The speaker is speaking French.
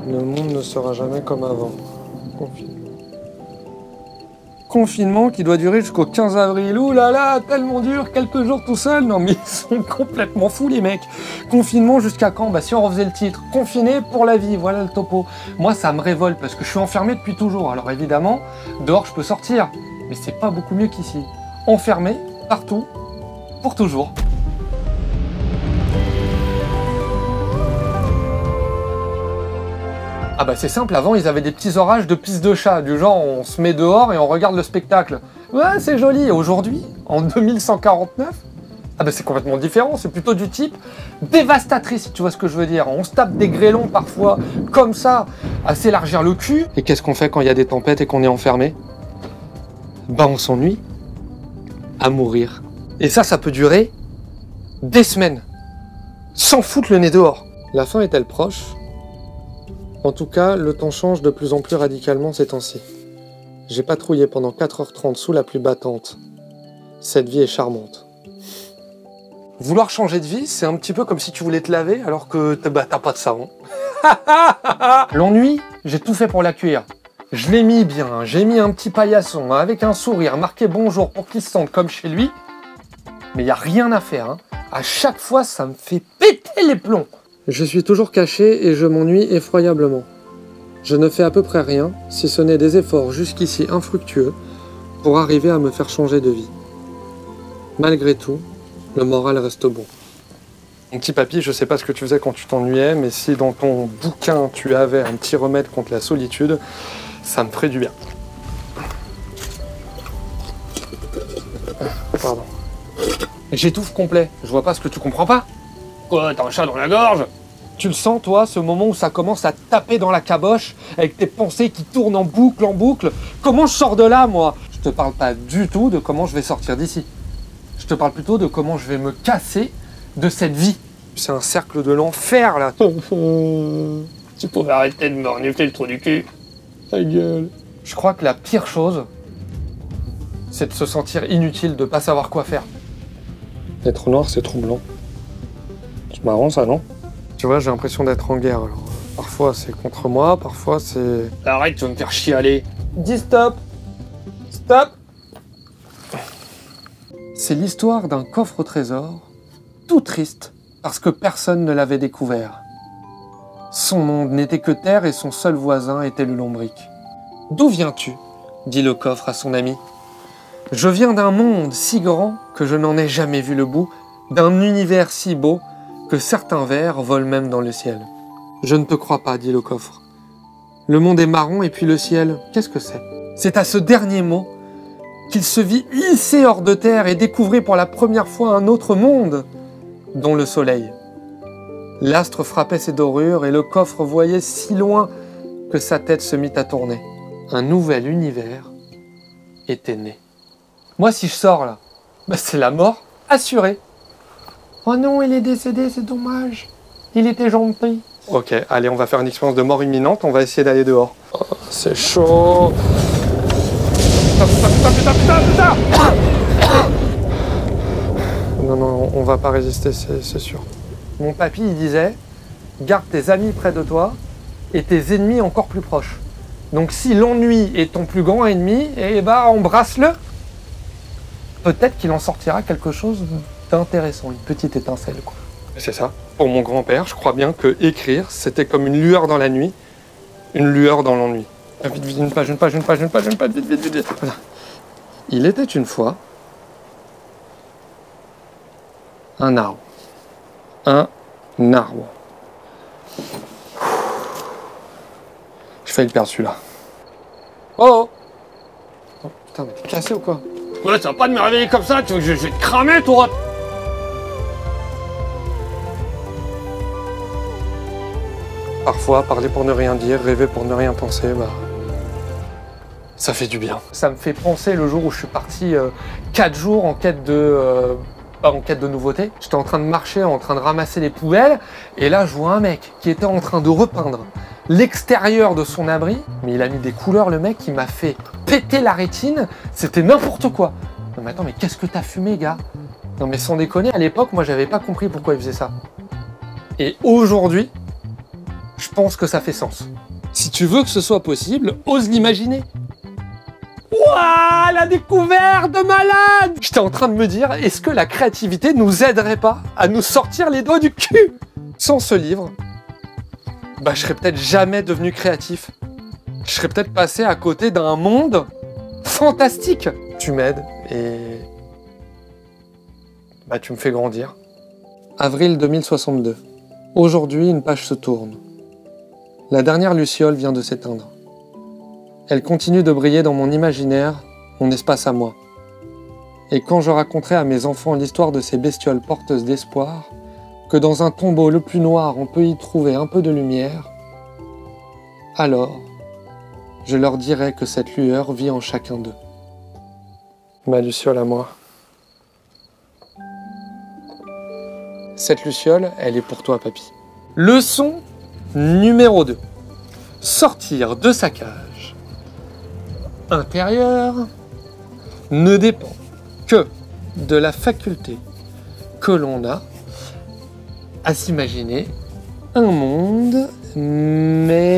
Le monde ne sera jamais comme avant. Confinement. Confinement qui doit durer jusqu'au 15 avril. Ouh là là, tellement dur, quelques jours tout seul. Non mais ils sont complètement fous les mecs. Confinement jusqu'à quand? Bah si on refaisait le titre. Confiné pour la vie, voilà le topo. Moi ça me révolte parce que je suis enfermé depuis toujours. Alors évidemment, dehors je peux sortir. Mais c'est pas beaucoup mieux qu'ici. Enfermé, partout, pour toujours. Ah bah c'est simple, avant ils avaient des petits orages de pisse de chat, du genre on se met dehors et on regarde le spectacle. Ouais c'est joli, et aujourd'hui, en 2149, ah bah c'est complètement différent, c'est plutôt du type dévastatrice si tu vois ce que je veux dire. On se tape des grêlons parfois, comme ça, à s'élargir le cul. Et qu'est-ce qu'on fait quand il y a des tempêtes et qu'on est enfermé? Bah on s'ennuie, à mourir. Et ça peut durer des semaines, sans foutre le nez dehors. La fin est-elle proche? En tout cas, le temps change de plus en plus radicalement ces temps-ci. J'ai patrouillé pendant 4h30 sous la pluie battante. Cette vie est charmante. Vouloir changer de vie, c'est un petit peu comme si tu voulais te laver alors que t'as pas de savon. L'ennui, j'ai tout fait pour l'accueillir. Je l'ai mis bien, j'ai mis un petit paillasson avec un sourire marqué bonjour pour qu'il se sente comme chez lui. Mais il n'y a rien à faire. À chaque fois, ça me fait péter les plombs. Je suis toujours caché et je m'ennuie effroyablement. Je ne fais à peu près rien, si ce n'est des efforts jusqu'ici infructueux, pour arriver à me faire changer de vie. Malgré tout, le moral reste bon. Mon petit papy, je sais pas ce que tu faisais quand tu t'ennuyais, mais si dans ton bouquin tu avais un petit remède contre la solitude, ça me ferait du bien. Pardon. J'étouffe complet, je vois pas ce que tu comprends pas. Quoi, t'as un chat dans la gorge? Tu le sens, toi, ce moment où ça commence à taper dans la caboche, avec tes pensées qui tournent en boucle? Comment je sors de là, moi? Je te parle pas du tout de comment je vais sortir d'ici. Je te parle plutôt de comment je vais me casser de cette vie. C'est un cercle de l'enfer, là. Tu pouvais arrêter de me renifler le trou du cul. Ta gueule. Je crois que la pire chose, c'est de se sentir inutile, de pas savoir quoi faire. Être noir, c'est troublant. C'est marrant ça, non? Tu vois, j'ai l'impression d'être en guerre. Alors, parfois c'est contre moi, parfois c'est... Arrête, tu vas me faire chialer. Dis stop. Stop. C'est l'histoire d'un coffre au trésor, tout triste, parce que personne ne l'avait découvert. Son monde n'était que terre et son seul voisin était le lombric. D'où viens-tu? Dit le coffre à son ami. Je viens d'un monde si grand que je n'en ai jamais vu le bout, d'un univers si beau que certains vers volent même dans le ciel. Je ne te crois pas, dit le coffre. Le monde est marron et puis le ciel, qu'est-ce que c'est? C'est à ce dernier mot qu'il se vit hissé hors de terre et découvrit pour la première fois un autre monde, dont le soleil. L'astre frappait ses dorures et le coffre voyait si loin que sa tête se mit à tourner. Un nouvel univers était né. Moi, si je sors là, bah, c'est la mort assurée. Oh non, il est décédé, c'est dommage. Il était gentil. Ok, allez, on va faire une expérience de mort imminente, on va essayer d'aller dehors. Oh, c'est chaud. Putain. Non, on va pas résister, c'est sûr. Mon papy, il disait, garde tes amis près de toi et tes ennemis encore plus proches. Donc si l'ennui est ton plus grand ennemi, eh ben embrasse-le. Peut-être qu'il en sortira quelque chose d'intéressant, une petite étincelle, quoi. C'est ça. Pour mon grand-père, je crois bien que écrire, c'était comme une lueur dans la nuit, une lueur dans l'ennui. Vite, une page, vite. Voilà. Il était une fois un arbre. Un arbre. Je failli le perdre celui-là. Oh putain, mais t'es cassé ou quoi? Ouais, ça va pas de me réveiller comme ça, tu veux que je vais te cramer, toi? Parfois, parler pour ne rien dire, rêver pour ne rien penser, bah... ça fait du bien. Ça me fait penser le jour où je suis parti 4 jours en quête de nouveautés. J'étais en train de marcher, en train de ramasser les poubelles, et là je vois un mec qui était en train de repeindre l'extérieur de son abri, mais il a mis des couleurs, le mec, qui m'a fait péter la rétine, c'était n'importe quoi. Non mais attends, mais qu'est-ce que t'as fumé, gars? Non mais sans déconner, à l'époque, moi j'avais pas compris pourquoi il faisait ça. Et aujourd'hui, Je pense que ça fait sens. Si tu veux que ce soit possible, ose l'imaginer. Ouah, la découverte de malade! J'étais en train de me dire, est-ce que la créativité nous aiderait pas à nous sortir les doigts du cul? Sans ce livre, je serais peut-être jamais devenu créatif. Je serais peut-être passé à côté d'un monde fantastique. Tu m'aides et tu me fais grandir. Avril 2062. Aujourd'hui, une page se tourne. La dernière luciole vient de s'éteindre. Elle continue de briller dans mon imaginaire, mon espace à moi. Et quand je raconterai à mes enfants l'histoire de ces bestioles porteuses d'espoir, que dans un tombeau le plus noir on peut y trouver un peu de lumière, alors je leur dirai que cette lueur vit en chacun d'eux. Ma luciole à moi. Cette luciole, elle est pour toi, papy. Leçon numéro 2. Sortir de sa cage intérieure ne dépend que de la faculté que l'on a à s'imaginer un monde meilleur.